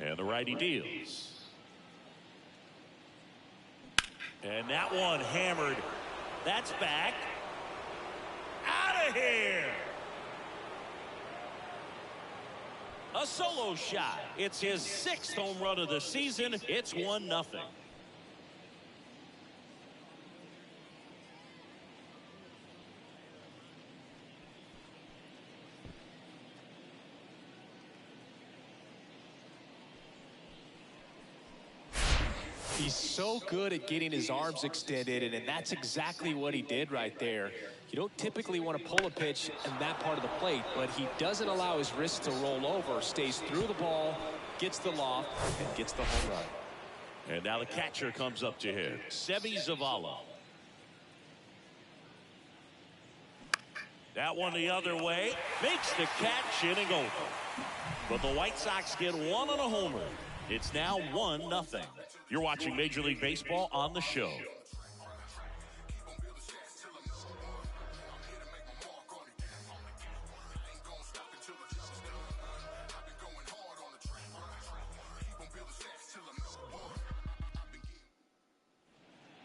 And the righty deals. And that one hammered. That's back. Out of here. A solo shot. It's his 6th home run of the season. It's 1-0. He's so good at getting his arms extended, and that's exactly what he did right there. You don't typically want to pull a pitch in that part of the plate, but he doesn't allow his wrist to roll over, stays through the ball, gets the loft, and gets the home run. And now the catcher comes up to hit. Seby Zavala. That one the other way. Makes the catch, inning over. But the White Sox get one on a homer. It's now 1-0. You're watching Major League Baseball on the show.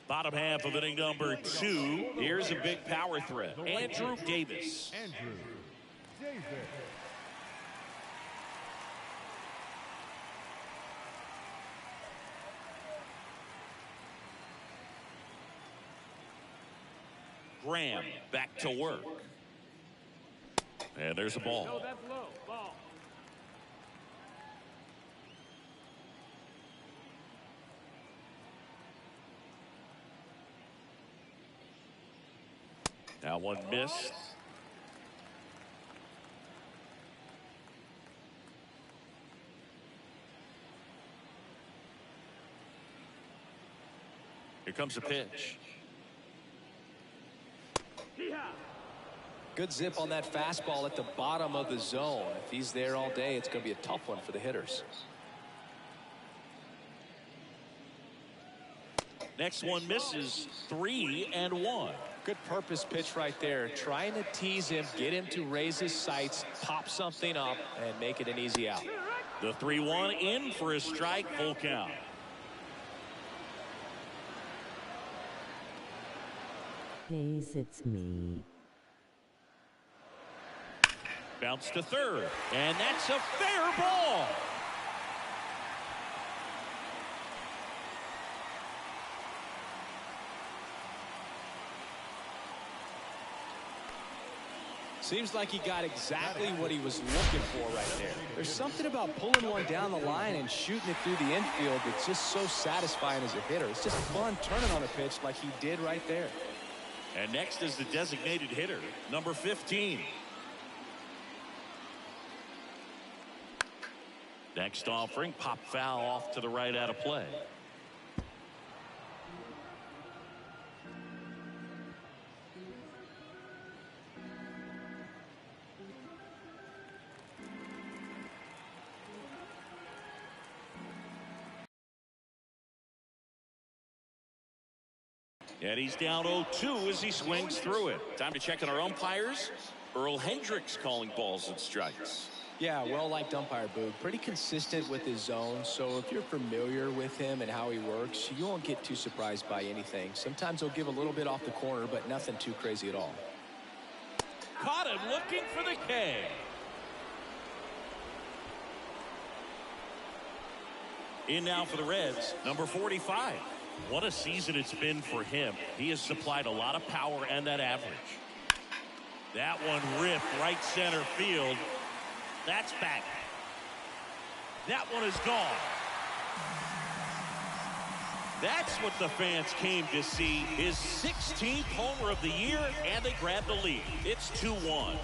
Bottom half of inning number 2. Here's a big power threat. Andrew Davis. Graham back to work. And there's a ball. No, that's low. Ball. Now one missed. Here comes a pitch. Good zip on that fastball at the bottom of the zone. If he's there all day, it's going to be a tough one for the hitters. Next one misses. 3-1. Good purpose pitch right there. Trying to tease him, get him to raise his sights, pop something up, and make it an easy out. The 3-1 in for a strike, full count. Hayes, it's me. Bounce to third, and that's a fair ball. Seems like he got exactly what he was looking for right there. There's something about pulling one down the line and shooting it through the infield that's just so satisfying as a hitter. It's just fun turning on a pitch like he did right there. And next is the designated hitter, number 15. Next offering, pop foul off to the right out of play. And he's down 0-2 as he swings through it. Time to check on our umpires. Earl Hendricks calling balls and strikes. Yeah, well-liked umpire, Boog. Pretty consistent with his zone, so if you're familiar with him and how he works, you won't get too surprised by anything. Sometimes he'll give a little bit off the corner, but nothing too crazy at all. Caught him looking for the K. In now for the Reds, number 45. What a season it's been for him. He has supplied a lot of power and that average. That one ripped right center field. That's back. That one is gone. That's what the fans came to see. His 16th homer of the year, and they grab the lead. It's 2-1.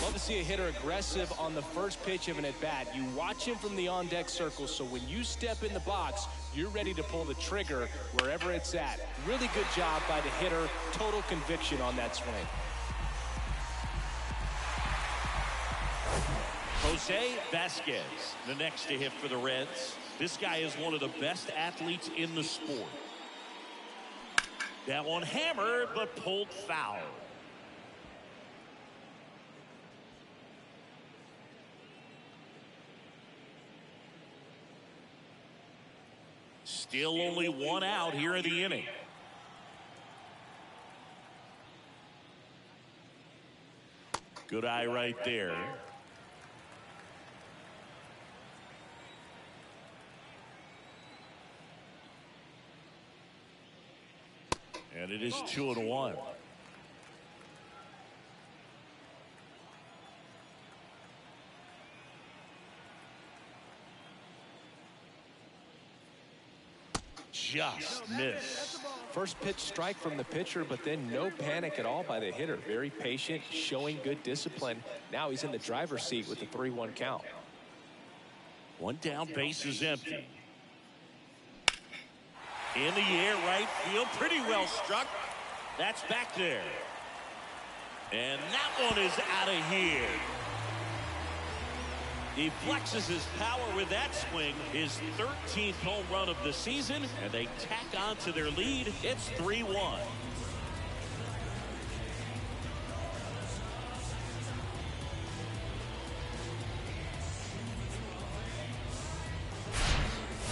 Love to see a hitter aggressive on the first pitch of an at-bat. You watch him from the on-deck circle, so when you step in the box, you're ready to pull the trigger wherever it's at. Really good job by the hitter. Total conviction on that swing. Jose Vasquez, the next to hit for the Reds. This guy is one of the best athletes in the sport. That one hammered, but pulled foul. Still only one out here in the inning. Good eye right there. And it is 2-1. Just missed. First pitch strike from the pitcher, but then no panic at all by the hitter. Very patient, showing good discipline. Now he's in the driver's seat with the 3-1 count. One down, base is empty. In the air, right field, pretty well struck. That's back there. And that one is out of here. He flexes his power with that swing, his 13th home run of the season, and they tack on to their lead. It's 3-1.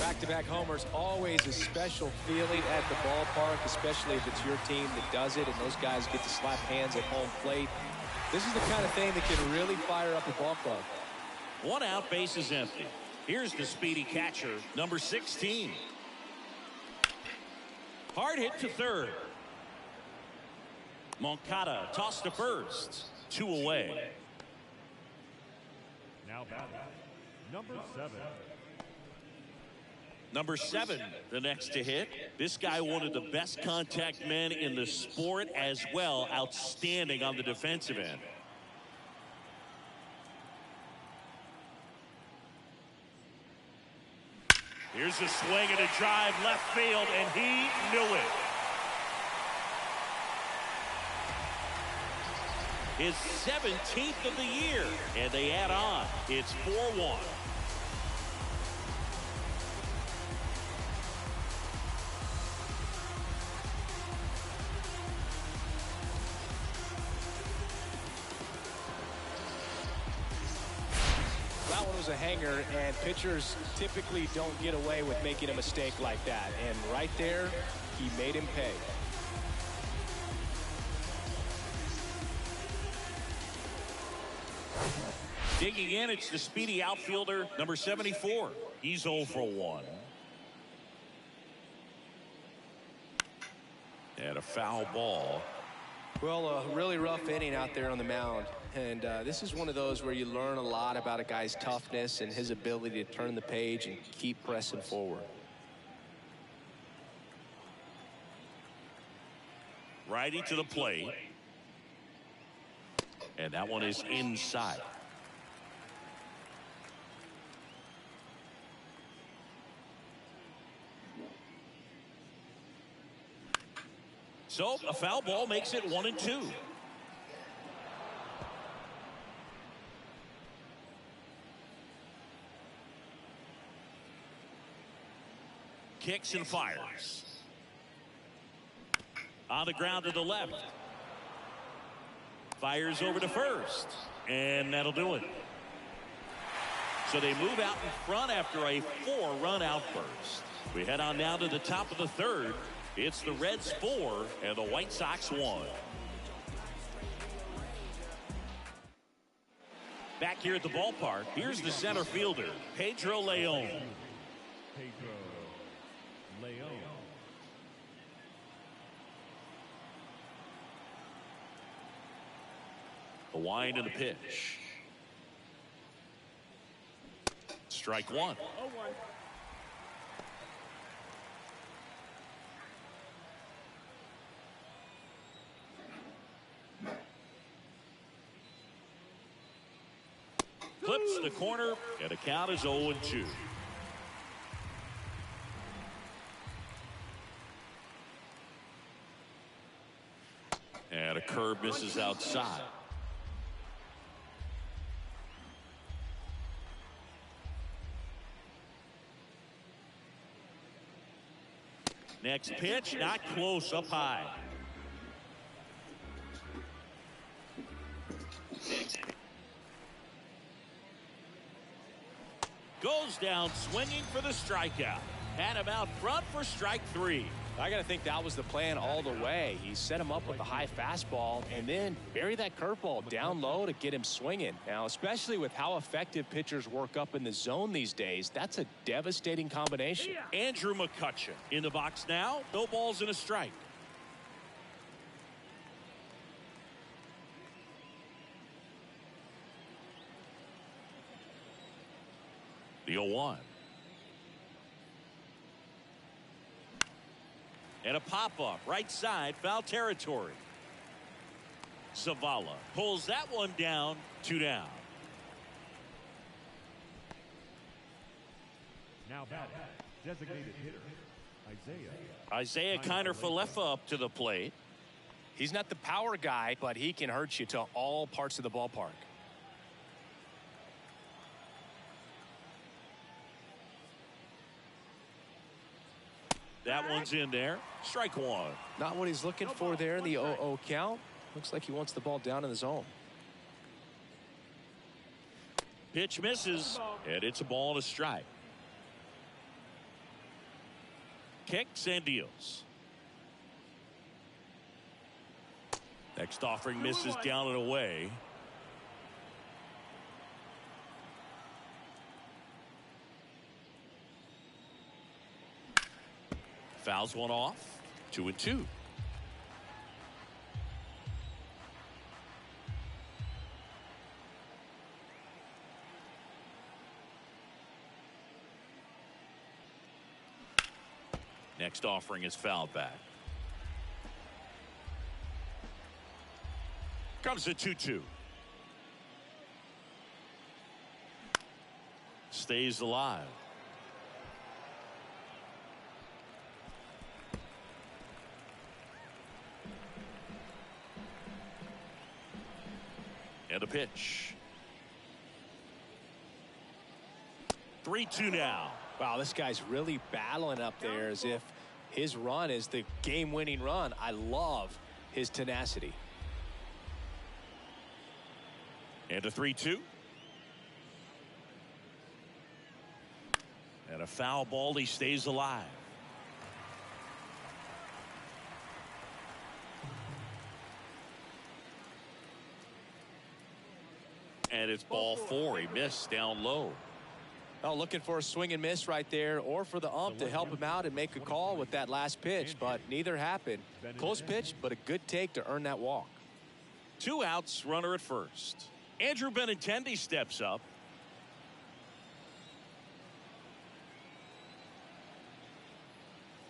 Back-to-back homers, always a special feeling at the ballpark, especially if it's your team that does it and those guys get to slap hands at home plate. This is the kind of thing that can really fire up a ball club. One out, base is empty. Here's the speedy catcher, number 16. Hard hit to third. Moncada tossed to first. 2 away. Now batting, number 7. Number 7, the next to hit. This guy, one of the best contact men in the sport as well. Outstanding on the defensive end. Here's a swing and a drive left field, and he knew it. His 17th of the year, and they add on. It's 4-1. A hanger, and pitchers typically don't get away with making a mistake like that, and right there he made him pay. Digging in, it's the speedy outfielder, number 74. He's 0 for 1. And a foul ball. Well, a really rough inning out there on the mound. And this is one of those where you learn a lot about a guy's toughness and his ability to turn the page and keep pressing forward. Righty to the plate. And that one is inside. So a foul ball makes it 1-2. Kicks and fires. On the ground to the left. Fires over to first. And that'll do it. So they move out in front after a 4-run outburst. We head on now to the top of the third. It's the Reds 4 and the White Sox 1. Back here at the ballpark, here's the center fielder, Pedro Leon. Pedro Leon. The wind and the pitch. Strike 1. Flips the corner, and the count is 0-2. And a curve misses outside. Next pitch, not close, up high. Goes down swinging for the strikeout. Had him out front for strike 3. I got to think that was the plan all the way. He set him up with a high fastball and then bury that curveball down low to get him swinging. Now, especially with how effective pitchers work up in the zone these days, that's a devastating combination. Andrew McCutchen in the box now. No balls and a strike. The 0-1. And a pop-up right side, foul territory. Zavala pulls that one down, 2 down. Now batting, designated hitter, Isaiah Kiner-Falefa up to the plate. He's not the power guy, but he can hurt you to all parts of the ballpark. That one's in there. Strike 1. Not what he's looking for there in the 0-0 count. Looks like he wants the ball down in the zone. Pitch misses, and it's a ball and a strike. Kicks and deals. Next offering misses down and away. Fouls one off. 2-2. Next offering is fouled back. Comes a 2-2. Stays alive. And a pitch. 3-2 now. Wow, this guy's really battling up there as if his run is the game-winning run. I love his tenacity. And a 3-2. And a foul ball. He stays alive. And it's ball 4. He missed down low. Oh, looking for a swing and miss right there, or for the ump to help him out and make a call with that last pitch, but neither happened. Close pitch, but a good take to earn that walk. 2 outs, runner at first. Andrew Benintendi steps up.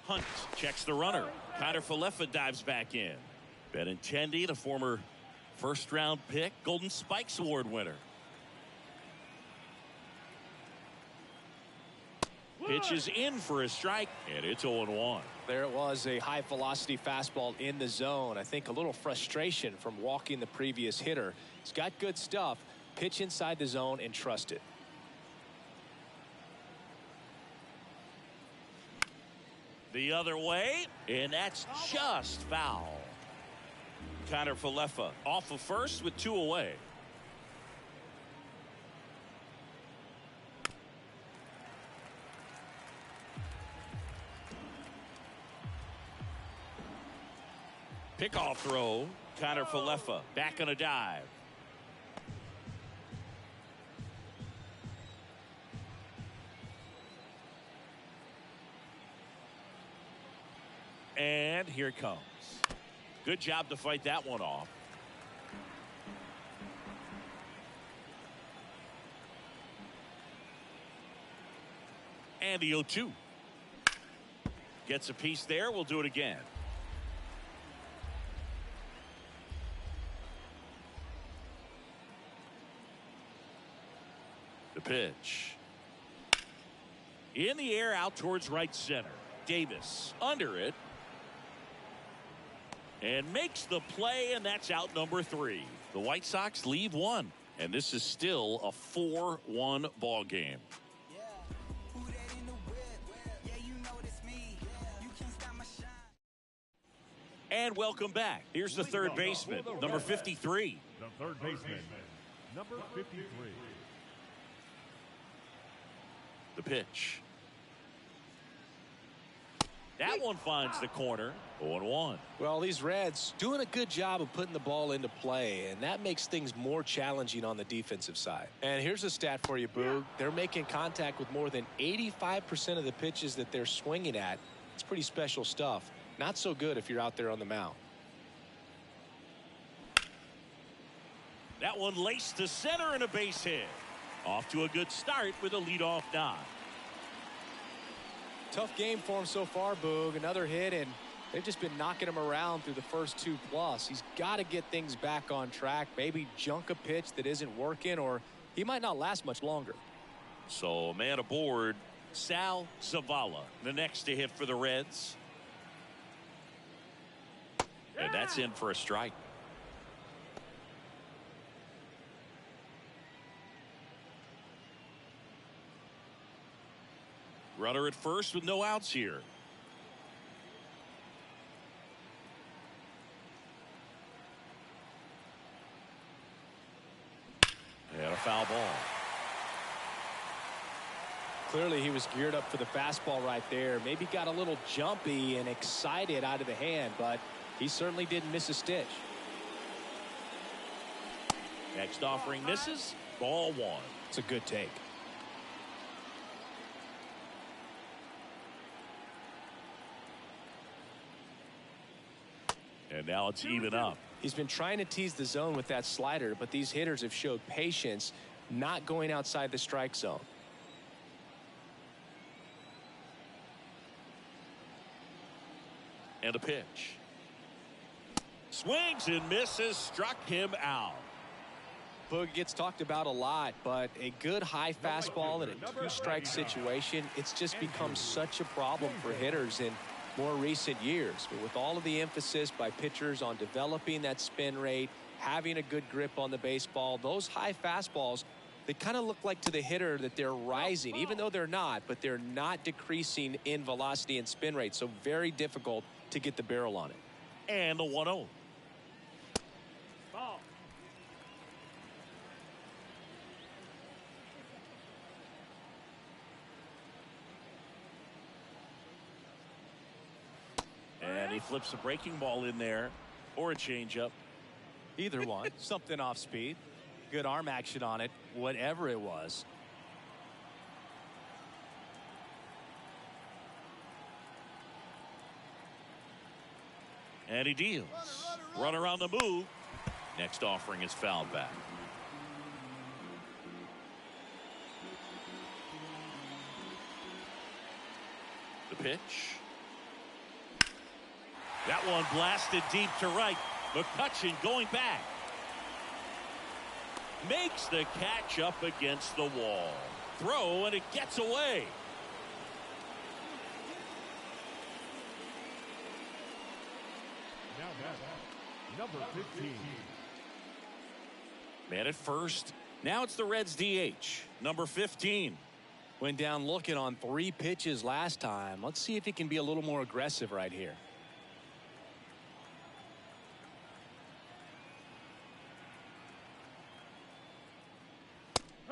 Hunt checks the runner. Kiner-Falefa dives back in. Benintendi, the former first-round pick, Golden Spikes Award winner. Pitches in for a strike, and it's 0-1. There it was, a high-velocity fastball in the zone. I think a little frustration from walking the previous hitter. He's got good stuff. Pitch inside the zone and trust it. The other way, and that's just foul. Kiner-Falefa off of first with 2 away. Pickoff throw. Kiner-Falefa back on a dive. And here it comes. Good job to fight that one off. And the 0-2. Gets a piece there. We'll do it again. The pitch. In the air out towards right center. Davis under it. And makes the play, and that's out number 3. The White Sox leave 1, and this is still a 4-1 ball game. And welcome back. Here's the third baseman, number 53. The third baseman, number 53. The pitch. That one finds the corner. 0-1. Well, these Reds doing a good job of putting the ball into play, and that makes things more challenging on the defensive side. And here's a stat for you, Boog. They're making contact with more than 85% of the pitches that they're swinging at. It's pretty special stuff. Not so good if you're out there on the mound. That one laced to center and a base hit. Off to a good start with a leadoff nod. Tough game for him so far, Boog. Another hit, and they've just been knocking him around through the first 2+. He's got to get things back on track. Maybe junk a pitch that isn't working, or he might not last much longer. So, man aboard, Sal Zavala, the next to hit for the Reds. And that's in for a strike. Runner at first with no outs here. And a foul ball. Clearly he was geared up for the fastball right there. Maybe got a little jumpy and excited out of the hand, but he certainly didn't miss a stitch. Next offering misses. Ball 1. It's a good take. And now it's even up. He's been trying to tease the zone with that slider, but these hitters have showed patience, not going outside the strike zone. And a pitch. Swings and misses. Struck him out. Boog gets talked about a lot, but a good high fastball in a 2-strike situation, it's just become such a problem for hitters in more recent years. But with all of the emphasis by pitchers on developing that spin rate, having a good grip on the baseball, those high fastballs, they kind of look like to the hitter that they're rising, even though they're not, but they're not decreasing in velocity and spin rate. So very difficult to get the barrel on it. And the 1-0. And he flips a breaking ball in there, or a changeup. Either one. Something off speed. Good arm action on it, whatever it was. And he deals. Runner on the move. Next offering is fouled back. The pitch. That one blasted deep to right. McCutchen going back. Makes the catch up against the wall. Throw, and it gets away. Now that's number 15. Man at first. Now it's the Reds DH, number 15. Went down looking on 3 pitches last time. Let's see if he can be a little more aggressive right here.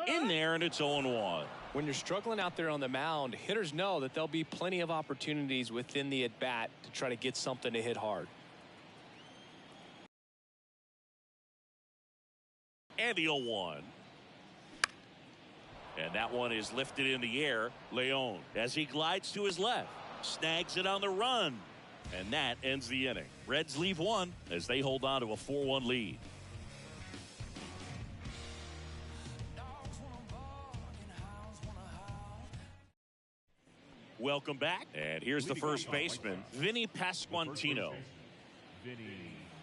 In there, and it's 0-1. When you're struggling out there on the mound, hitters know that there'll be plenty of opportunities within the at-bat to try to get something to hit hard. And the 0-1. And that one is lifted in the air. Leon, as he glides to his left, snags it on the run. And that ends the inning. Reds leave 1 as they hold on to a 4-1 lead. Welcome back. And here's the first baseman, Vinny Pasquantino.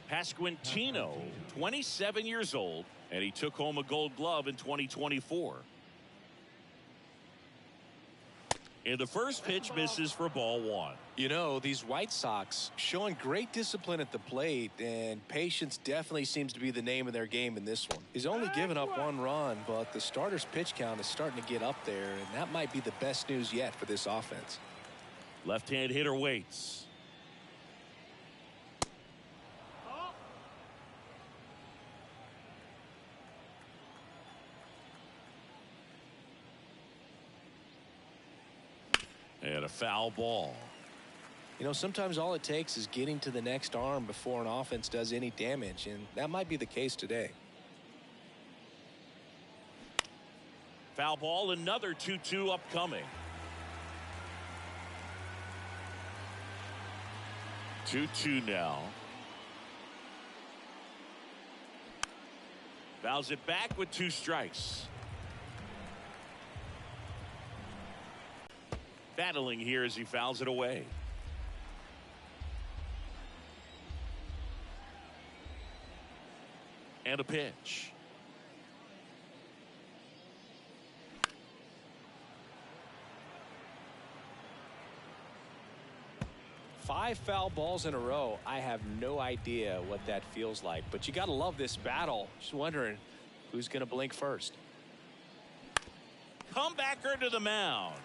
Pasquantino, 27 years old, and he took home a Gold Glove in 2024. And the first pitch misses for ball 1. You know, these White Sox showing great discipline at the plate, and patience definitely seems to be the name of their game in this one. He's only given up 1 run, but the starter's pitch count is starting to get up there, and that might be the best news yet for this offense. Left-hand hitter waits. foul ball. You know, sometimes all it takes is getting to the next arm before an offense does any damage, and that might be the case today. Foul ball, another 2-2 upcoming. 2-2 now. Fouls it back with 2 strikes. Battling here as he fouls it away. And a pitch. Five foul balls in a row. I have no idea what that feels like, but you got to love this battle. Just wondering who's going to blink first. Comebacker to the mound.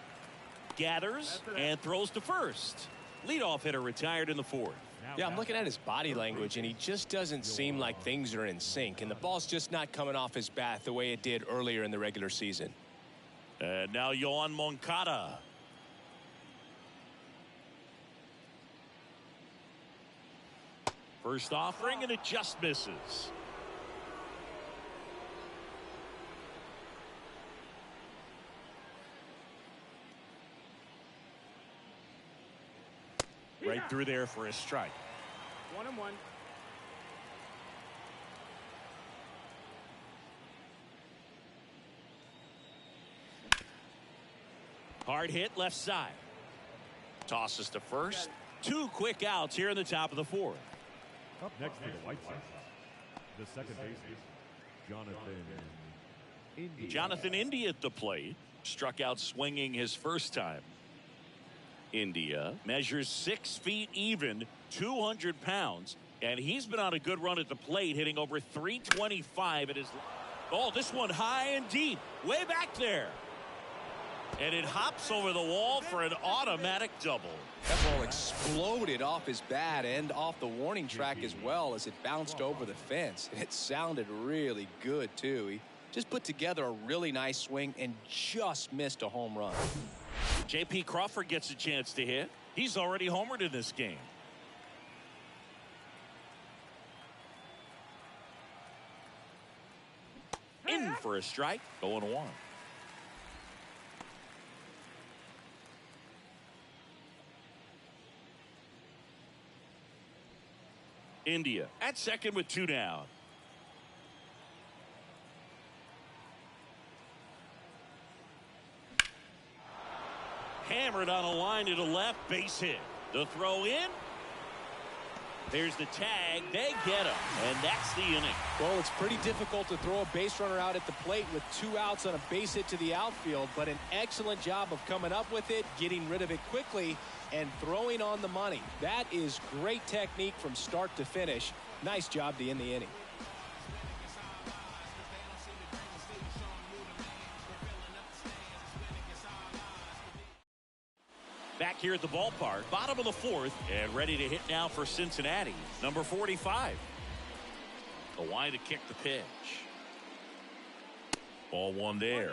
Gathers and throws to first. Leadoff hitter retired in the 4th. Yeah, I'm looking at his body language, and he just doesn't seem like things are in sync, and the ball's just not coming off his bat the way it did earlier in the regular season. And now Yoan Moncada. First offering, and it just misses. Right through there for a strike. 1-1. Hard hit left side. Tosses to first. 2 quick outs here in the top of the 4th. Up next for the White Sox, the second baseman, Jonathan India at the plate. Struck out swinging his first time. India measures 6 feet even, 200 pounds, and he's been on a good run at the plate, hitting over 325 at his. Oh, this one high and deep, way back there. And it hops over the wall for an automatic double. That ball exploded off his bat and off the warning track as well as it bounced over the fence. It sounded really good, too. He just put together a really nice swing and just missed a home run. J.P. Crawford gets a chance to hit. He's already homered in this game. In for a strike, 0-1. India at second with 2 down. Hammered on a line to the left, base hit. The throw in. There's the tag. They get him, and that's the inning. Well, it's pretty difficult to throw a base runner out at the plate with 2 outs on a base hit to the outfield, but an excellent job of coming up with it, getting rid of it quickly, and throwing on the money. That is great technique from start to finish. Nice job to end the inning. Back here at the ballpark, bottom of the 4th, and ready to hit now for Cincinnati, number 45. The line to kick the pitch. Ball 1 there.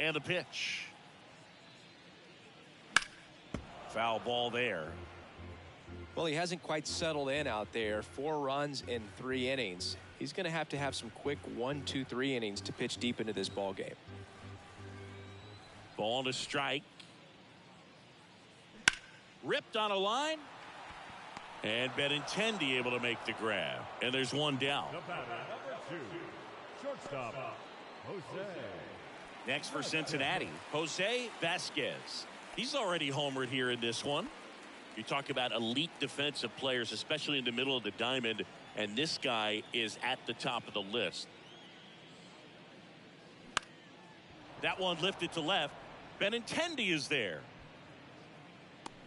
And a pitch. Foul ball there. Well, he hasn't quite settled in out there. 4 runs in 3 innings. He's going to have some quick 1, 2, 3 innings to pitch deep into this ball game. Ball to strike. Ripped on a line. And Benintendi able to make the grab. And there's 1 down. the batter, number 2, shortstop, Jose. Next for Cincinnati, Jose Vasquez. He's already homered here in this one. You talk about elite defensive players, especially in the middle of the diamond, and this guy is at the top of the list. That one lifted to left. Benintendi is there.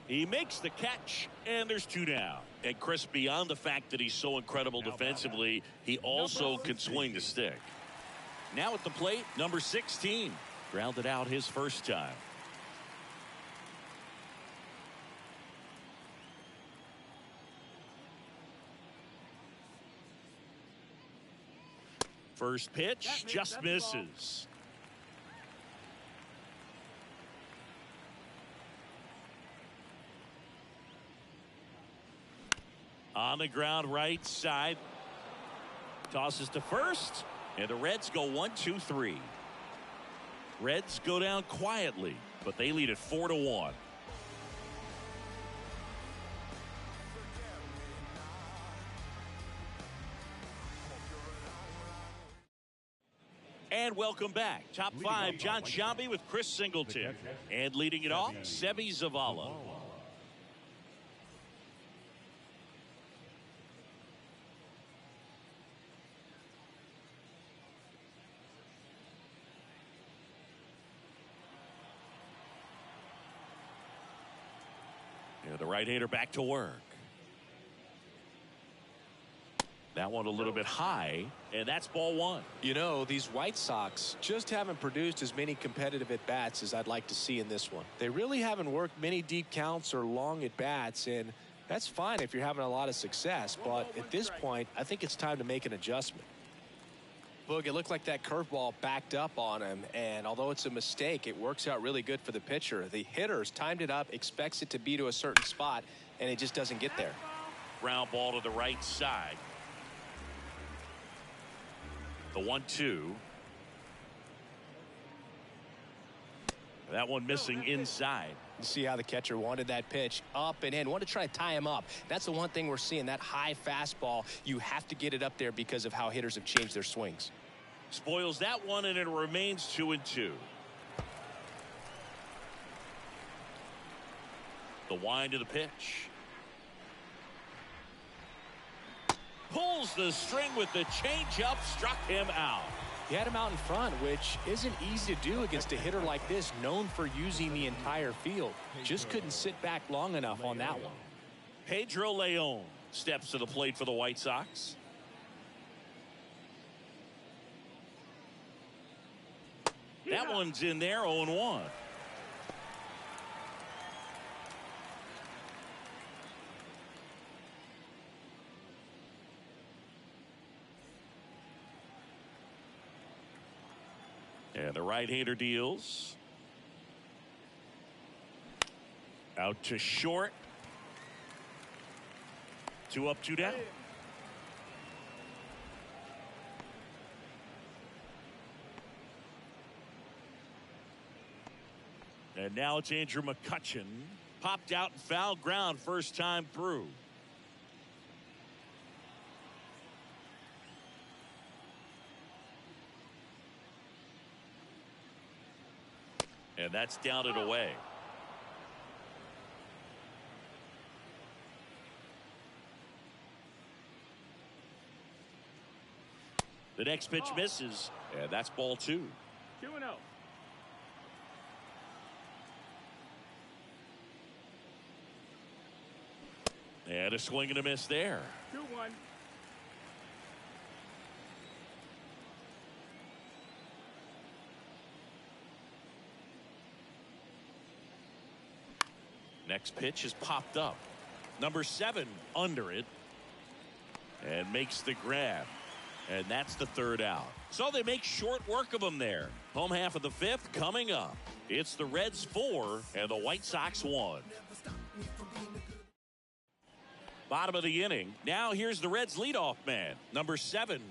He makes the catch, and there's 2 down. And Chris, beyond the fact that he's so incredible defensively, he also can swing the stick. Now at the plate, number 16. Grounded out his first time. First pitch just misses. On the ground right side. Tosses to first. And the Reds go 1-2-3. Reds go down quietly, but they lead it 4-1. And welcome back. Top five, John Sciambi with Chris Singleton. And leading it off, Seby Zavala. The right-hander back to work. That one a little bit high, and that's ball one. You know, these White Sox just haven't produced as many competitive at-bats as I'd like to see in this one. They really haven't worked many deep counts or long at-bats, and that's fine if you're having a lot of success. But at this point, I think it's time to make an adjustment. Look, it looked like that curveball backed up on him, and although it's a mistake, it works out really good for the pitcher. The hitter's timed it up, expects it to be to a certain spot, and it just doesn't get there. Ground ball to the right side. The 1-2. That one missing inside. You see how the catcher wanted that pitch up and in. Wanted to try to tie him up. That's the one thing we're seeing, that high fastball. You have to get it up there because of how hitters have changed their swings. Spoils that one, and it remains 2-2. The wind of the pitch. Pulls the string with the changeup, struck him out. He had him out in front, which isn't easy to do against a hitter like this, known for using the entire field. Just couldn't sit back long enough on that one. Pedro Leon steps to the plate for the White Sox. That one's in there, 0-1. And the right-hander deals. Out to short. 2 up, 2 down. And now it's Andrew McCutchen. Popped out and foul ground first time through. And that's down and away. The next pitch misses, and that's ball 2. 2-0. And a swing and a miss there. 2-1. Next pitch is popped up. Number 7 under it. And makes the grab. And that's the 3rd out. So they make short work of them there. Home half of the 5th coming up. It's the Reds 4 and the White Sox 1. Bottom of the inning. Now here's the Reds leadoff man, number 7.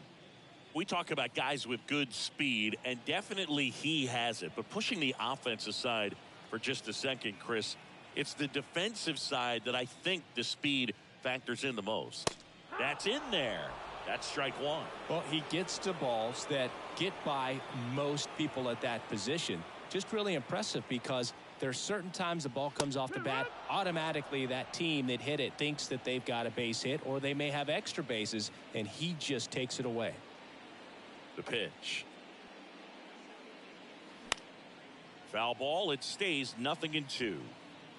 We talk about guys with good speed, and definitely he has it. But pushing the offense aside for just a second, Chris, it's the defensive side that I think the speed factors in the most. That's in there. That's strike 1. Well, he gets to balls that get by most people at that position. Just really impressive because there's certain times the ball comes off the bat, automatically that team that hit it thinks that they've got a base hit, or they may have extra bases, and he just takes it away. The pitch. Foul ball. It stays 0-2.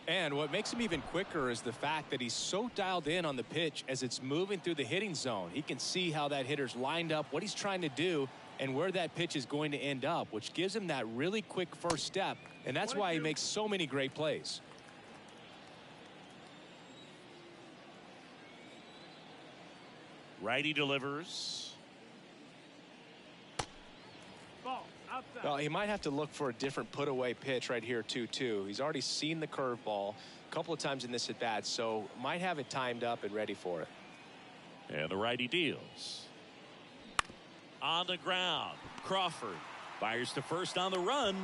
And what makes him even quicker is the fact that he's so dialed in on the pitch as it's moving through the hitting zone. He can see how that hitter's lined up, what he's trying to do, and where that pitch is going to end up, which gives him that really quick first step, and that's why he makes so many great plays. Righty delivers. Well, he might have to look for a different put-away pitch right here, 2-2. He's already seen the curveball a couple of times in this at-bat, so might have it timed up and ready for it. And the righty deals. On the ground, Crawford fires to first on the run.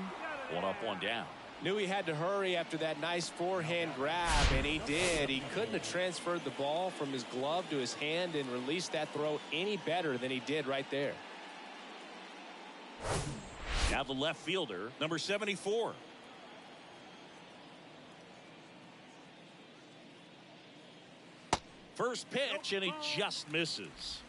1 up, 1 down. Knew he had to hurry after that nice forehand grab, and he did. He couldn't have transferred the ball from his glove to his hand and released that throw any better than he did right there. Now the left fielder, number 74. First pitch, and he just misses.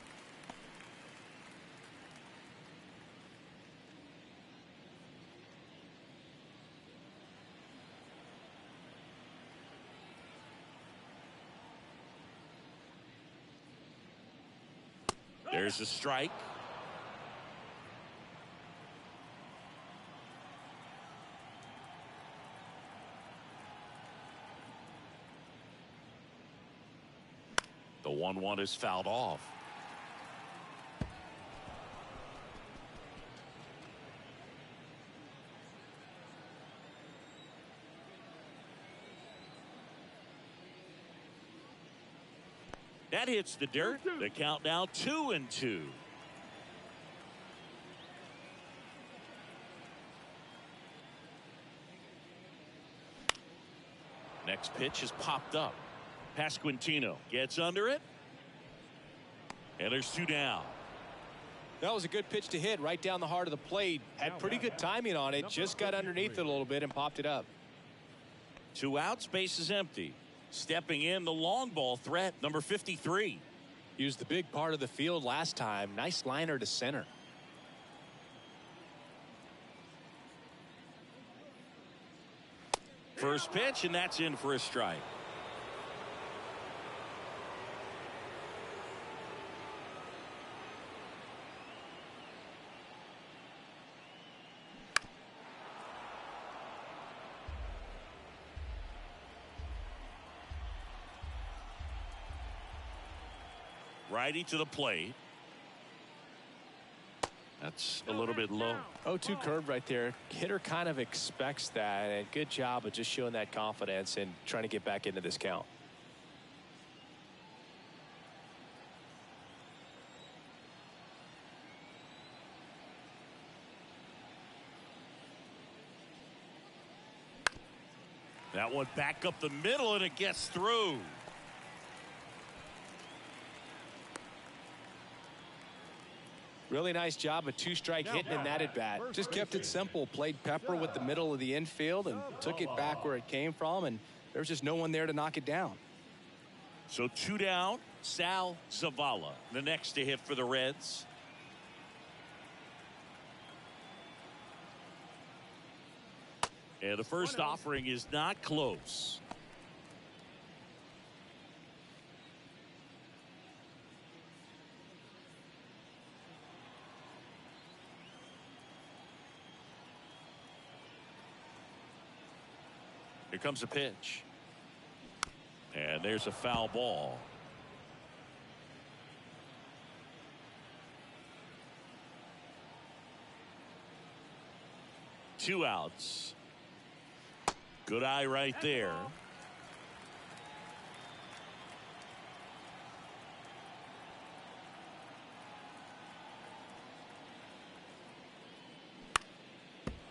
There's a strike. The 1-1 is fouled off. That hits the dirt. The count now 2-2. Next pitch is popped up. Pasquantino gets under it. And there's 2 down. That was a good pitch to hit right down the heart of the plate. Had pretty good timing on it. Just got underneath it a little bit and popped it up. 2 outs, base is empty. Stepping in, the long ball threat, number 53. Used the big part of the field last time. Nice liner to center. First pitch, and that's in for a strike. Righty to the plate. That's a little bit low. 0-2 curve right there. Hitter kind of expects that, and good job of just showing that confidence and trying to get back into this count. That one back up the middle, and it gets through. Really nice job of 2-strike hitting in that at bat. Just kept it simple. Played Pepper with the middle of the infield and took it back where it came from, and there's just no one there to knock it down. So 2 down. Sal Zavala, the next to hit for the Reds. And the first offering is not close. Here comes a pitch. And there's a foul ball. Two outs. Good eye right there.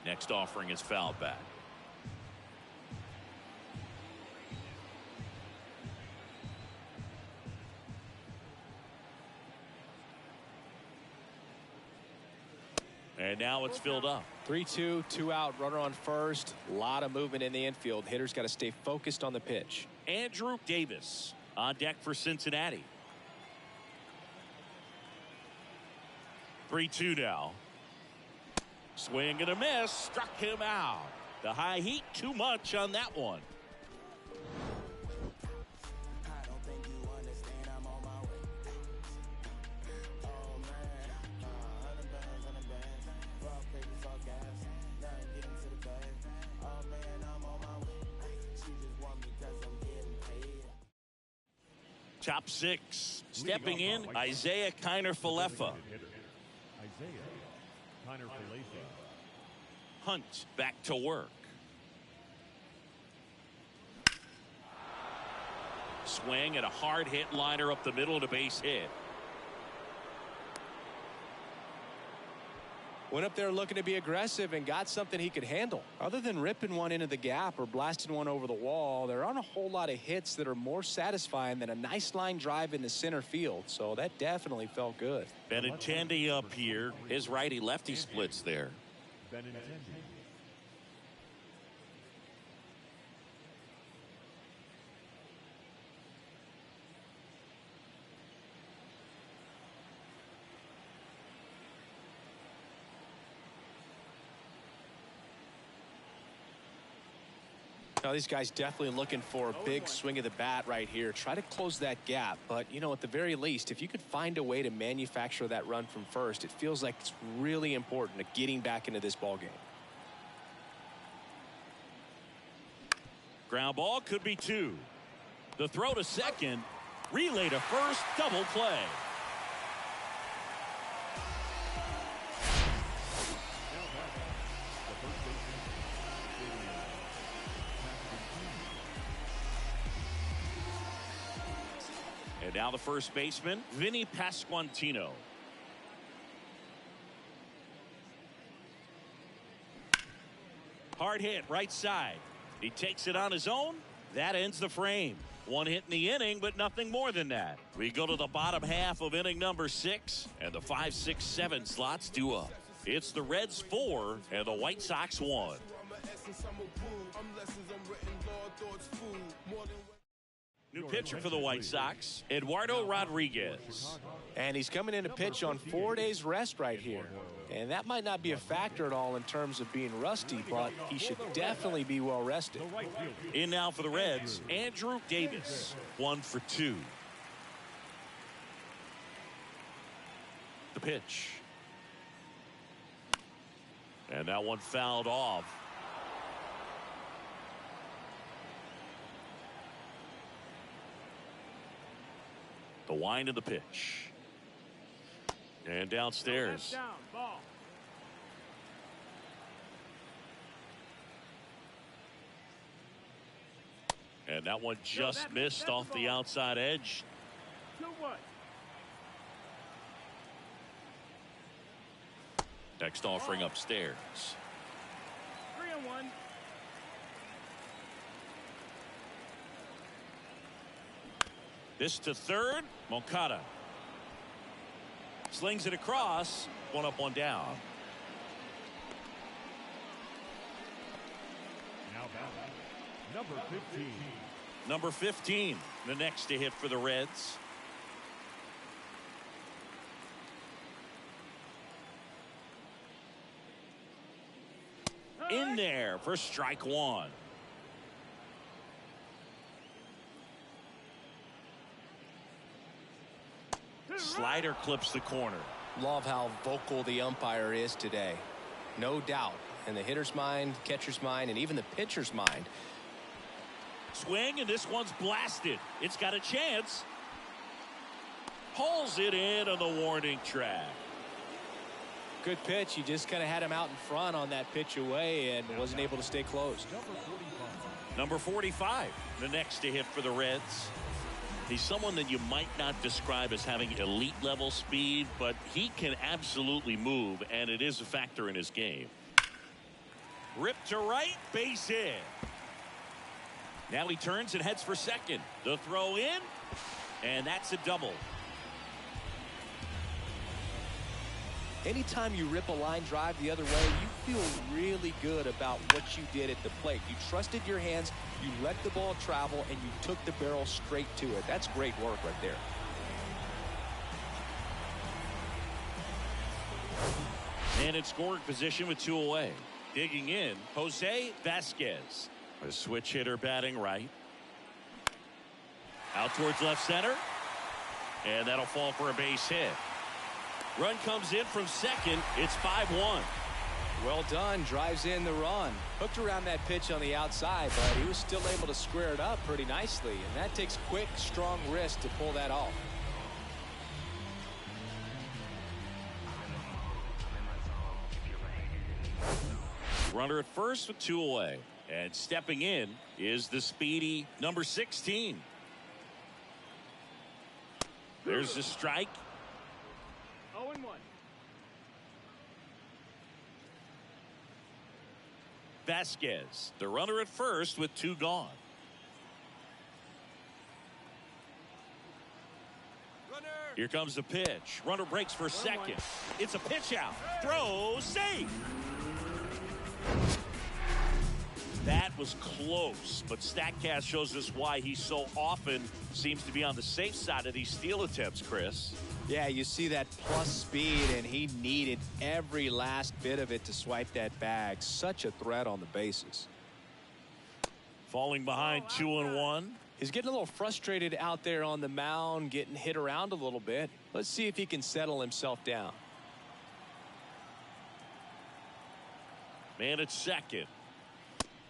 Next offering is fouled back. And now it's filled up. 3-2, 2 out, runner on first. A lot of movement in the infield. Hitters got to stay focused on the pitch. Andrew Davis on deck for Cincinnati. 3-2 now. Swing and a miss. Struck him out. The high heat too much on that one. Top six. Stepping in, Isiah Kiner Falefa. Isaiah Kiner Falefa. Hunt back to work. Swing and a hard hit liner up the middle and a base hit. Went up there looking to be aggressive and got something he could handle. Other than ripping one into the gap or blasting one over the wall, there aren't a whole lot of hits that are more satisfying than a nice line drive in the center field. So that definitely felt good. Benintendi up here. His righty-lefty splits there. Benintendi. Now these guys definitely looking for a big swing of the bat right here. Try to close that gap. But, you know, at the very least, if you could find a way to manufacture that run from first, it feels like it's really important to getting back into this ball game. Ground ball could be 2. The throw to second. Relay to first. Double play. And now the first baseman, Vinny Pasquantino. Hard hit right side. He takes it on his own. That ends the frame. One hit in the inning, but nothing more than that. We go to the bottom half of inning number 6, and the 5, 6, 7 slots due up. It's the Reds 4 and the White Sox 1. New pitcher for the White Sox, Eduardo Rodriguez. And he's coming in to pitch on 4 days rest right here. And that might not be a factor at all in terms of being rusty, but he should definitely be well rested. In now for the Reds, Andrew Davis. 1 for 2. The pitch. And that one fouled off. The wind of the pitch. And downstairs. And that one just missed off the outside edge. Next offering upstairs. 3-1. This to third. Moncada slings it across. 1 up, 1 down. Now batting, number 15. Number 15, the next to hit for the Reds. In there for strike 1. Slider clips the corner. Love how vocal the umpire is today. No doubt. In the hitter's mind, catcher's mind, and even the pitcher's mind. Swing, and this one's blasted. It's got a chance. Hauls it in on the warning track. Good pitch. You just kind of had him out in front on that pitch away and wasn't able to stay close. Number 45, the next to hit for the Reds. He's someone that you might not describe as having elite level speed, but he can absolutely move, and it is a factor in his game. Ripped to right, base hit. Now he turns and heads for second. The throw in, and that's a double. Anytime you rip a line drive the other way, you feel really good about what you did at the plate. You trusted your hands, you let the ball travel, and you took the barrel straight to it. That's great work right there. And in scoring position with 2 away. Digging in, Jose Vasquez. A switch hitter batting right. Out towards left center. And that'll fall for a base hit. Run comes in from second. It's 5-1. Well done. Drives in the run. Hooked around that pitch on the outside, but he was still able to square it up pretty nicely. And that takes quick, strong wrist to pull that off. Runner at first with 2 away. And stepping in is the speedy number 16. There's the strike. 0-1. Vasquez, the runner at first with 2 gone. Here comes the pitch. Runner breaks for second. It's a pitch out. Throw safe. That was close, but StatCast shows us why he so often seems to be on the safe side of these steal attempts, Chris. Yeah, you see that plus speed, and he needed every last bit of it to swipe that bag. Such a threat on the bases. Falling behind 2-1. He's getting a little frustrated out there on the mound, getting hit around a little bit. Let's see if he can settle himself down. Man at second.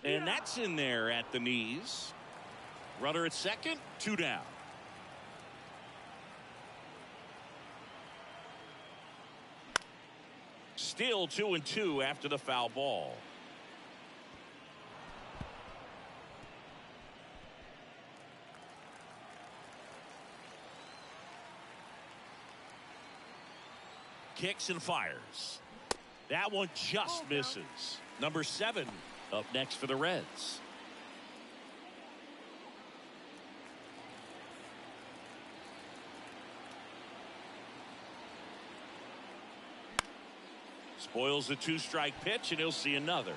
And that's in there at the knees. Runner at second, 2 down. Still 2-2 after the foul ball. Kicks and fires. That one just misses. Number 7 up next for the Reds. Spoils the 2-strike pitch, and he'll see another.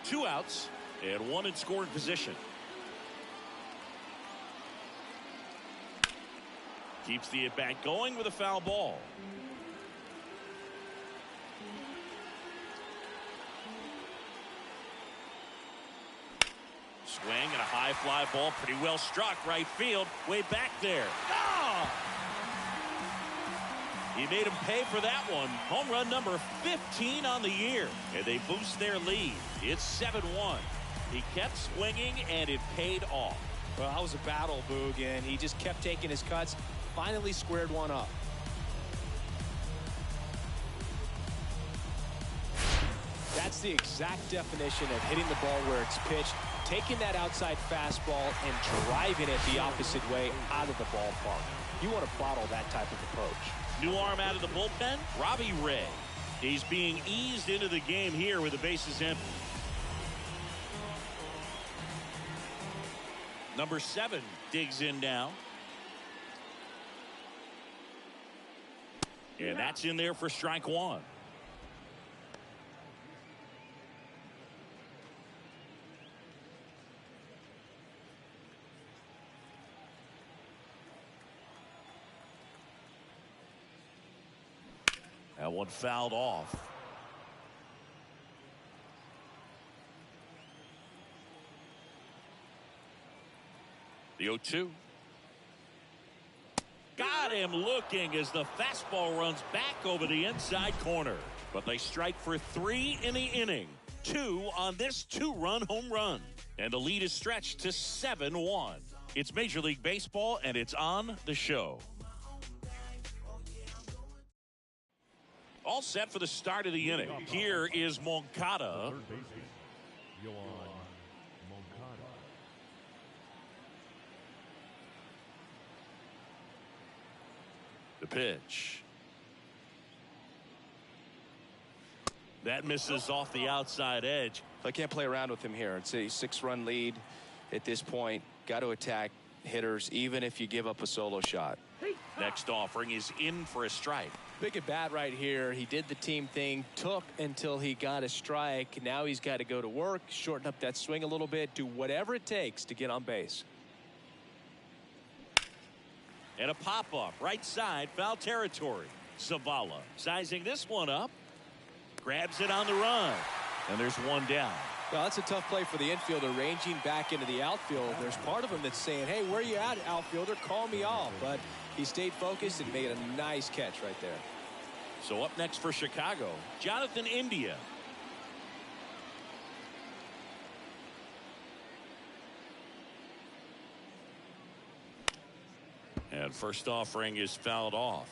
Two outs and 1 in scoring position. Keeps the at-bat going with a foul ball. Swing and a high fly ball, pretty well struck right field, way back there. Oh! He made him pay for that one. Home run number 15 on the year, and they boost their lead. It's 7-1. He kept swinging, and it paid off. Well, that was a battle, Boog, and he just kept taking his cuts. Finally squared one up. That's the exact definition of hitting the ball where it's pitched, taking that outside fastball and driving it the opposite way out of the ballpark. You want to bottle that type of approach. New arm out of the bullpen, Robbie Ray. He's being eased into the game here with the bases empty. Number 7 digs in now. And that's in there for strike 1. That one fouled off. The 0-2. Got him looking as the fastball runs back over the inside corner. But they strike for 3 in the inning. 2 on this 2-run home run. And the lead is stretched to 7-1. It's Major League Baseball, and it's on the show. All set for the start of the inning. Here is Moncada. Third baseman, Yoan Moncada. The pitch. That misses off the outside edge. I can't play around with him here. It's a 6-run lead at this point. Got to attack hitters even if you give up a solo shot. Next offering is in for a strike. Big at bat right here. He did the team thing, took until he got a strike. Now he's got to go to work, shorten up that swing a little bit, do whatever it takes to get on base. And a pop-up right side, foul territory. Zavala sizing this one up, grabs it on the run, and there's one down. Well, that's a tough play for the infielder, ranging back into the outfield. There's part of him that's saying, hey, where you at, outfielder? Call me off. But he stayed focused and made a nice catch right there. So up next for Chicago, Jonathan India. And first offering is fouled off.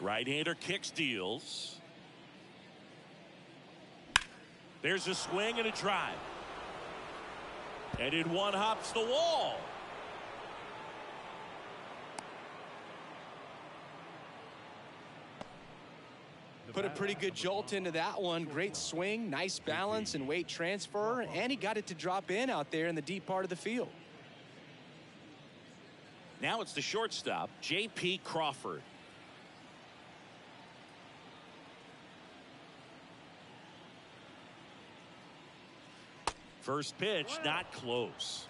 Right-hander kicks, deals. There's a swing and a drive. And in one hops the wall. Put a pretty good jolt into that one. Great swing, nice balance and weight transfer, and he got it to drop in out there in the deep part of the field. Now it's the shortstop, J.P. Crawford. First pitch, not close.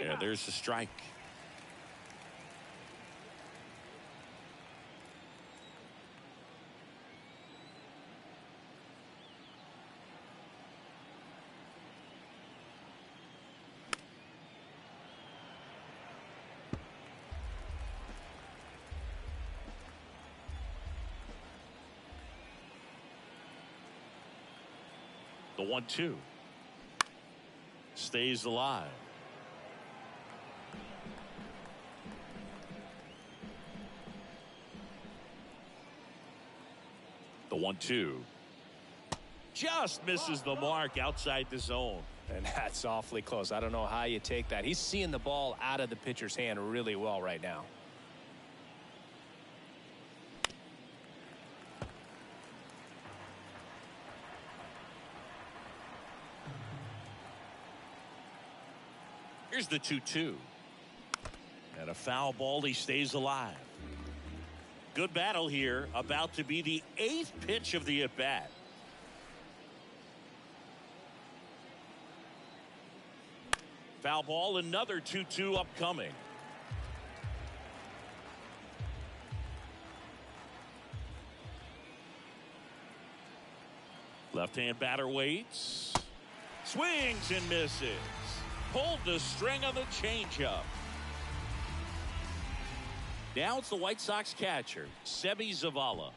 Yeah, there's the strike. The 1-2 stays alive. The 1-2 just misses the mark outside the zone. And that's awfully close. I don't know how you take that. He's seeing the ball out of the pitcher's hand really well right now. Here's the 2-2. And a foul ball. He stays alive. Good battle here. About to be the 8th pitch of the at-bat. Foul ball. Another 2-2 upcoming. Left-hand batter waits. Swings and misses. Pulled the string on the changeup. Now it's the White Sox catcher, Seby Zavala.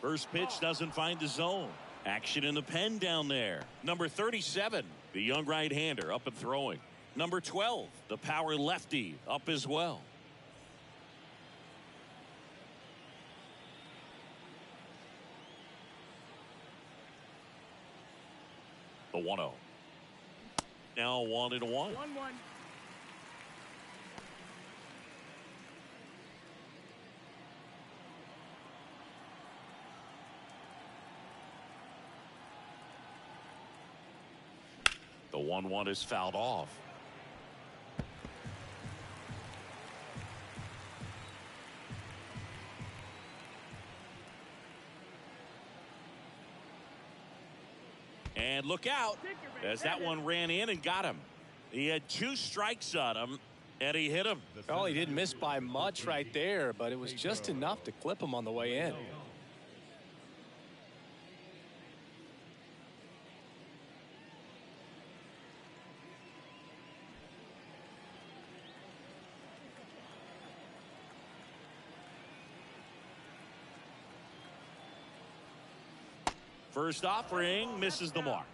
First pitch doesn't find the zone. Action in the pen down there. Number 37, the young right-hander, up and throwing. Number 12, the power lefty, up as well. The 1-0. Now 1-1. 1-1. The 1-1 is fouled off. And look out as that one ran in and got him. He had 2 strikes on him and he hit him. Well, he didn't miss by much right there, but it was just enough to clip him on the way in. First offering misses the mark.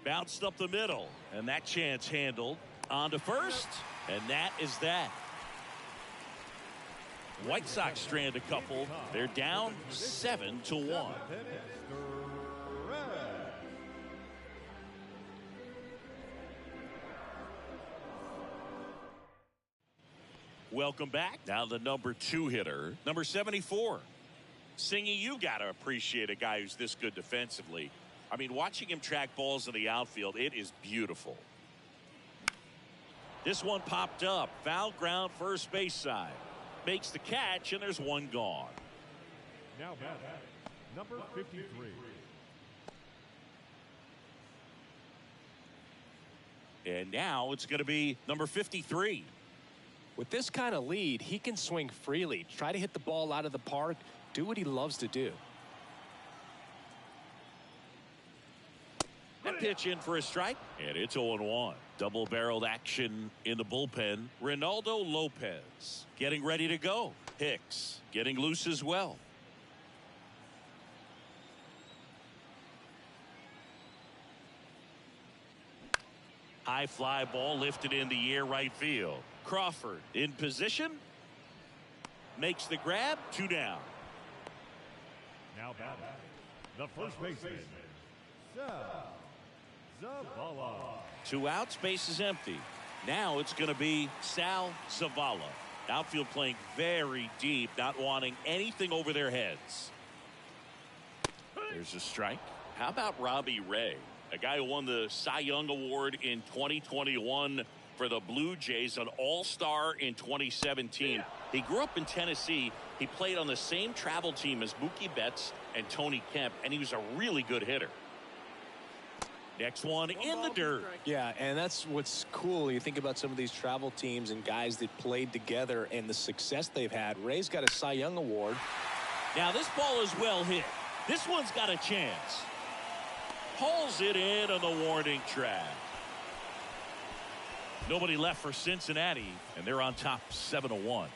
Bounced up the middle, and that chance handled. On to first, and that is that. White Sox strand a couple. They're down 7-1. Welcome back. Now the number 2 hitter, number 74. Singy, you got to appreciate a guy who's this good defensively. I mean, watching him track balls in the outfield, it is beautiful. This one popped up. Foul ground, first base side. Makes the catch, and there's one gone. Now batting, number 53. And now it's going to be number 53. With this kind of lead, he can swing freely, try to hit the ball out of the park, do what he loves to do. That pitch in for a strike, and it's 0-1. Double-barreled action in the bullpen. Reynaldo Lopez getting ready to go. Hicks getting loose as well. High fly ball lifted in the air right field. Crawford in position. Makes the grab. 2 down. Now batting, the first baseman, Sal Zavala. 2 outs, base is empty. Now it's going to be Sal Zavala. Outfield playing very deep, not wanting anything over their heads. There's a strike. How about Robbie Ray, a guy who won the Cy Young Award in 2021 for the Blue Jays, an all-star in 2017. He grew up in Tennessee. He played on the same travel team as Mookie Betts and Tony Kemp, and he was a really good hitter. Next one in the dirt. Yeah, and that's what's cool. You think about some of these travel teams and guys that played together and the success they've had. Ray's got a Cy Young Award. Now this ball is well hit. This one's got a chance. Pulls it in on the warning track. Nobody left for Cincinnati, and they're on top 7-1.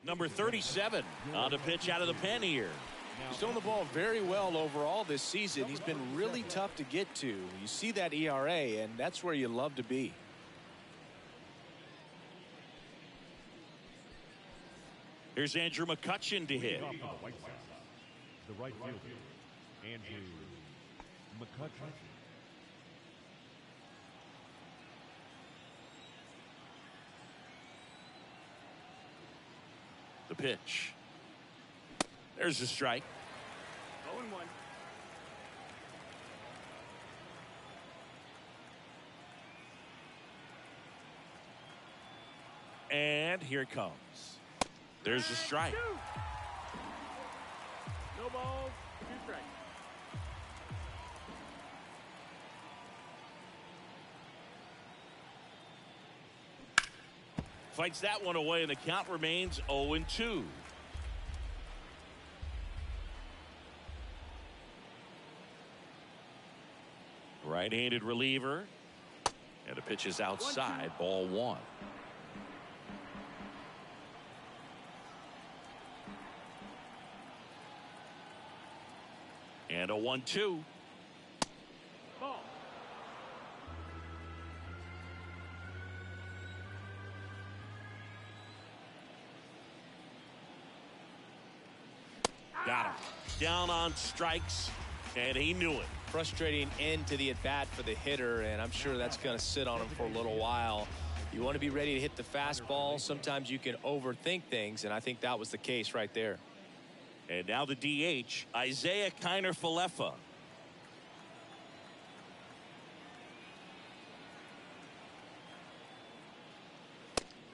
Number 37 on the pitch out of the pen here. He's throwing the ball very well overall this season. He's been really tough to get to. You see that ERA, and that's where you love to be. Here's Andrew McCutchen to hit. Off to the White Sox, the right fielder, Andrew McCutchen. The pitch. There's a strike. 0-1. And here it comes. There's a strike. No balls, 2 strikes. Fights that one away, and the count remains 0-2. Right-handed reliever. And the pitch is outside. Ball 1. And a 1-2. Ball. Got him. Down on strikes, and he knew it. Frustrating end to the at-bat for the hitter, and I'm sure that's going to sit on him for a little while. You want to be ready to hit the fastball. Sometimes you can overthink things, and I think that was the case right there. And now the DH, Isaiah Kiner-Falefa.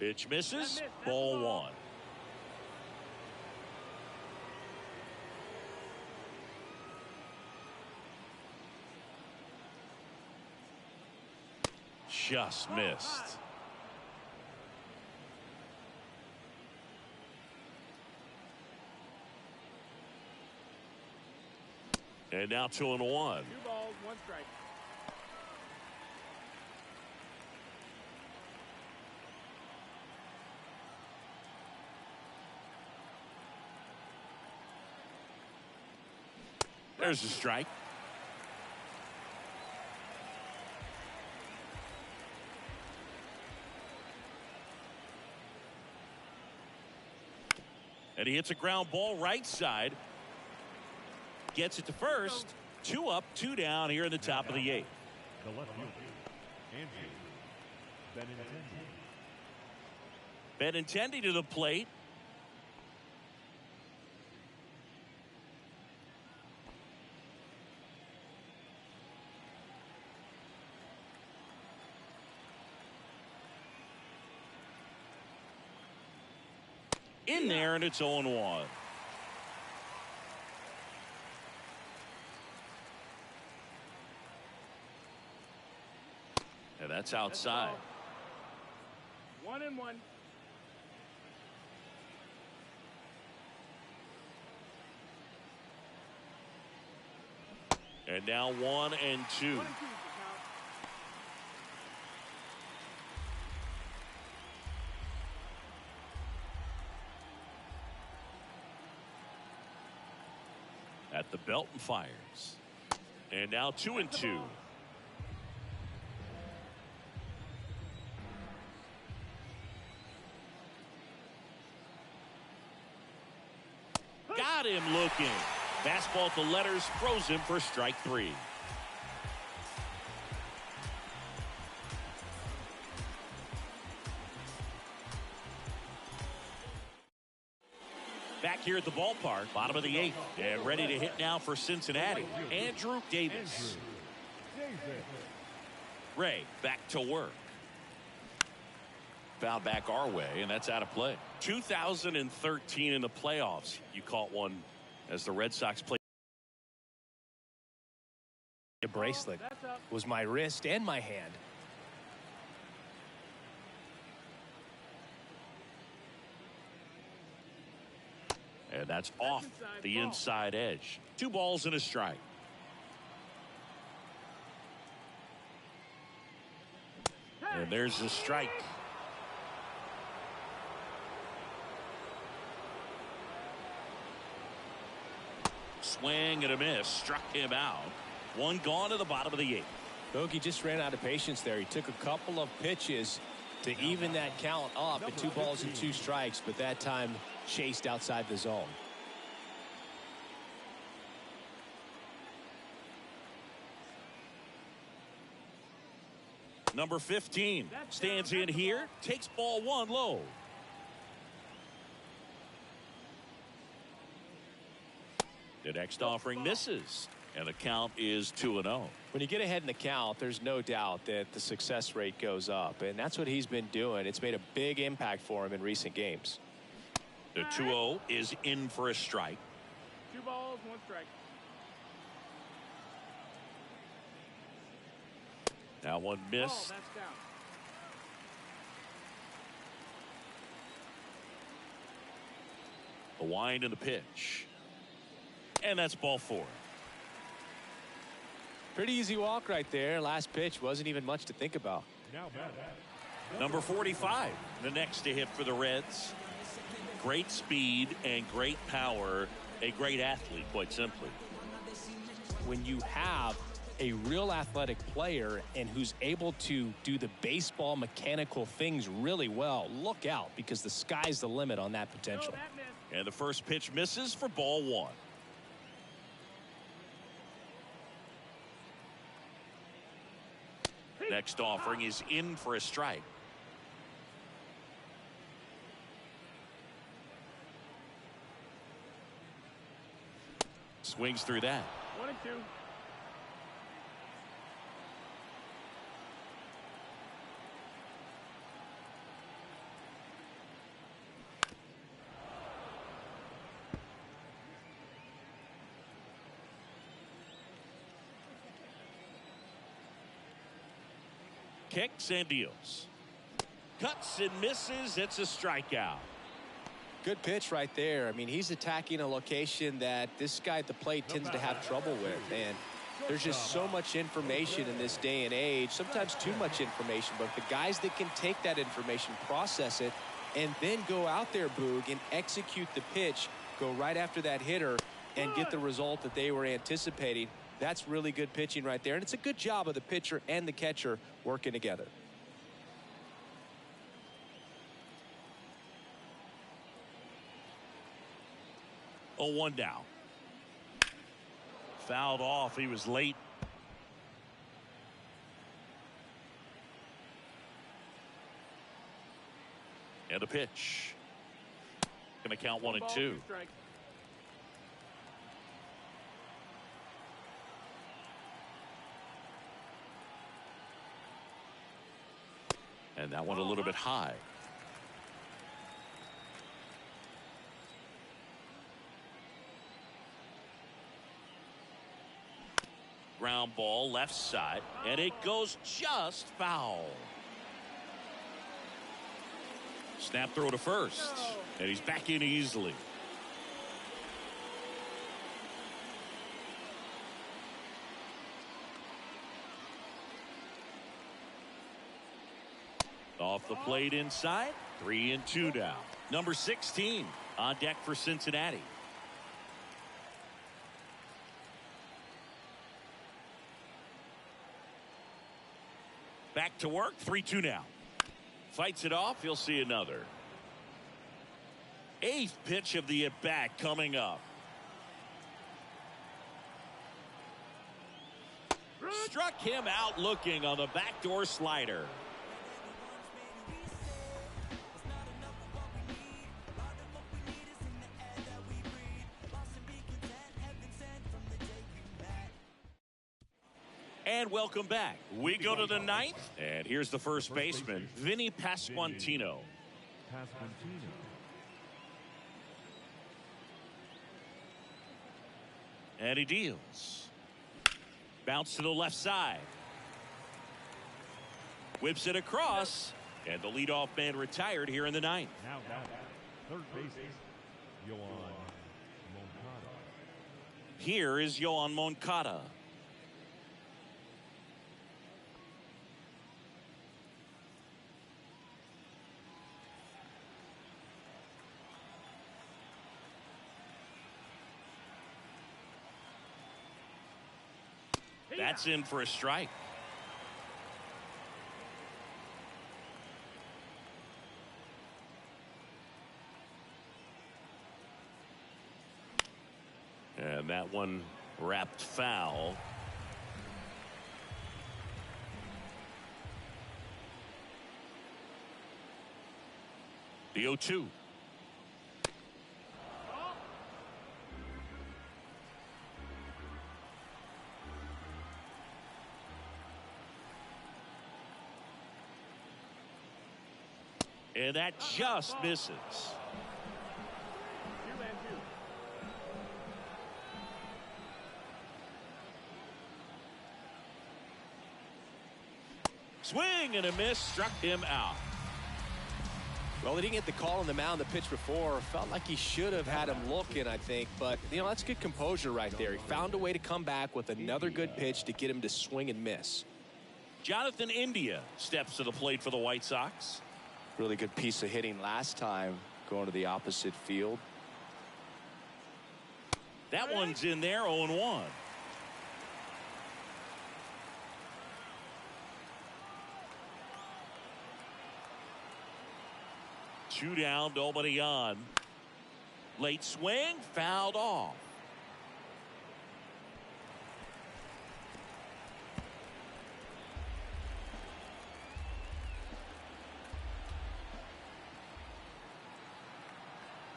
Pitch misses. Ball 1. Just missed. And now 2-1. 2 balls, 1 strike. There's a strike. And he hits a ground ball right side. Gets it to first. 2 up, 2 down here in the top of the 8th. The left fielder, Andrew Benintendi. Benintendi to the plate. in there, and it's 0-1. And that's outside. 1-1. And now 1-2. 1-2 is the count. At the belt and fires. And now 2-2. Got him looking. Fastball at the letters, throws him for strike 3. Back here at the ballpark, bottom of the 8th, and ready to hit now for Cincinnati, Andrew Davis. Ray back to work. Foul back our way, and that's out of play. 2013 in the playoffs, you caught one as the Red Sox played. A bracelet was my wrist and my hand. And that's off the inside edge. 2 balls and a strike. And there's the strike. Swing and a miss. Struck him out. 1 gone to the bottom of the 8th. Bogey just ran out of patience there. He took a couple of pitches to even that count up at 2 balls and 2 strikes, but that time chased outside the zone. Number 15 stands in here, takes ball 1 low. The next offering misses, and the count is 2-0. When you get ahead in the count, there's no doubt that the success rate goes up, and that's what he's been doing. It's made a big impact for him in recent games. The 2-0 is in for a strike. 2 balls, 1 strike. Now 1 Ball, missed. that's down. The wind and the pitch. And that's ball 4. Pretty easy walk right there. Last pitch wasn't even much to think about. Now batting. Number 45, the next to hit for the Reds. Great speed and great power. A great athlete, quite simply. When you have a real athletic player and who's able to do the baseball mechanical things really well, look out, because the sky's the limit on that potential. No, that missed. And the first pitch misses for ball 1. Next offering is in for a strike. Swings through that. 1-2. Kicks and deals. Cuts and misses. It's a strikeout. Good pitch right there. I mean, he's attacking a location that this guy at the plate tends to have trouble with, and there's just so much information in this day and age, sometimes too much information, but the guys that can take that information, process it, and then go out there, Boog, and execute the pitch, go right after that hitter and get the result that they were anticipating. That's really good pitching right there, and it's a good job of the pitcher and the catcher working together. Oh, 1 down. Fouled off. He was late. And the pitch. Going to count 1 and 2. Strike. And that one a little bit high. ground ball left side, and it goes just foul. Snap throw to first, and he's back in easily. Off the plate inside, 3-2 now. Number 16 on deck for Cincinnati. Back to work, 3-2 now. Fights it off, he'll see another. 8th pitch of the at-bat coming up. Struck him out looking on the backdoor slider. And welcome back. We go to the 9th, and here's the first baseman, Vinny Pasquantino. Pasquantino. And he deals. Bounce to the left side. Whips it across, and the leadoff man retired here in the 9th. Now batting, third baseman, Yoan Moncada. Here is Yoan Moncada. That's in for a strike. And that one wrapped foul. The 0-2. And that just misses. 2-2. Swing and a miss, struck him out. Well, he didn't get the call on the mound the pitch before. Felt like he should have had him looking, I think. But, you know, that's good composure right there. He found a way to come back with another good pitch to get him to swing and miss. Jonathan India steps to the plate for the White Sox. Really good piece of hitting last time, going to the opposite field. That one's in there, 0-1. Two down, nobody on. Late swing, fouled off.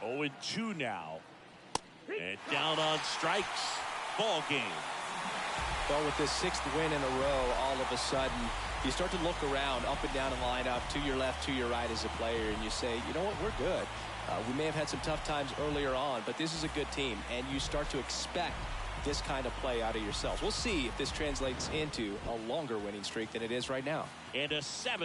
Oh, 2 now. And down on strikes. Ball game. Well, with this 6th win in a row, all of a sudden, you start to look around, up and down the lineup, to your left, to your right as a player, and you say, you know what, we're good. We may have had some tough times earlier on, but this is a good team, and you start to expect this kind of play out of yourselves. We'll see if this translates into a longer winning streak than it is right now. And a 7